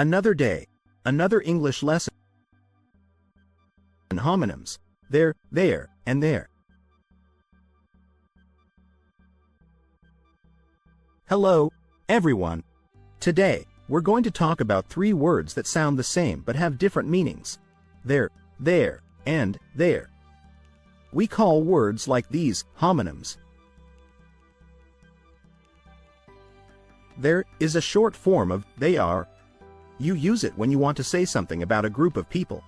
Another day, another English lesson. Homonyms. There, and there. Hello, everyone. Today, we're going to talk about three words that sound the same but have different meanings. There, and there. We call words like these homonyms. There is a short form of they are. You use it when you want to say something about a group of people.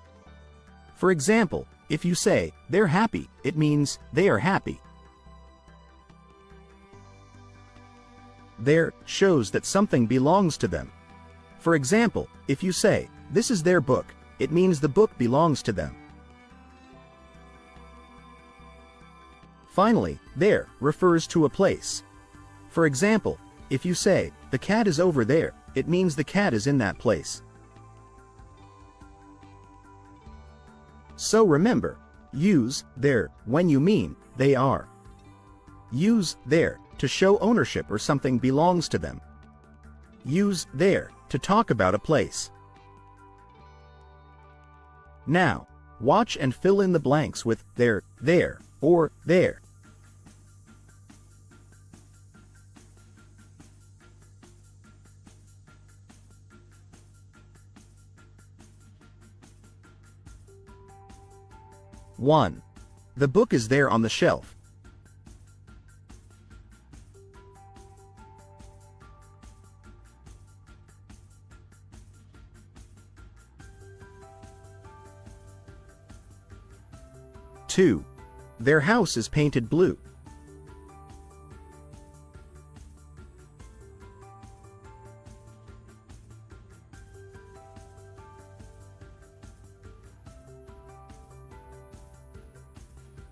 For example, if you say, they're happy, it means they are happy. There shows that something belongs to them. For example, if you say, this is their book, it means the book belongs to them. Finally, there refers to a place. For example, if you say, the cat is over there, it means the cat is in that place. So remember, use there when you mean they are. Use there to show ownership or something belongs to them. Use there to talk about a place. Now, watch and fill in the blanks with there, or there. One. The book is there on the shelf. 2. Their house is painted blue.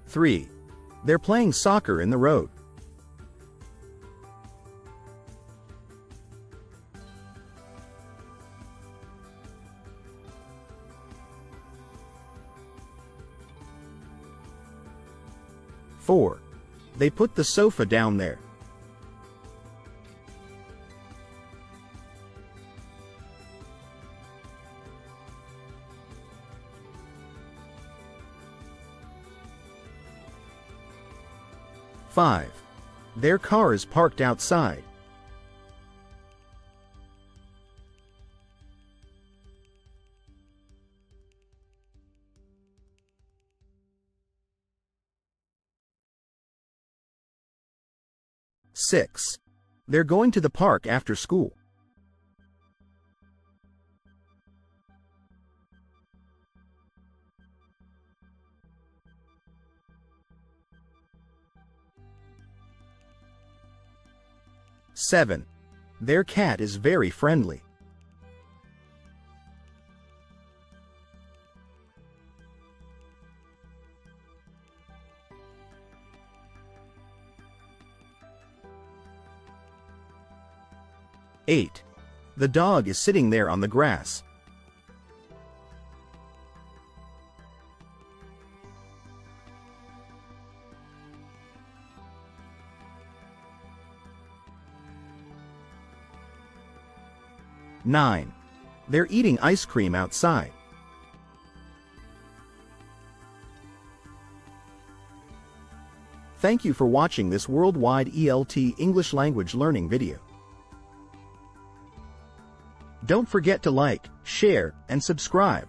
3. They're playing soccer in the road. 4. They put the sofa down there. 5. Their car is parked outside. 6. They're going to the park after school. 7. Their cat is very friendly. 8. The dog is sitting there on the grass. 9. They're eating ice cream outside. 'Thank you for watching this worldwide ELT English language learning video. Don't forget to like, share, and subscribe.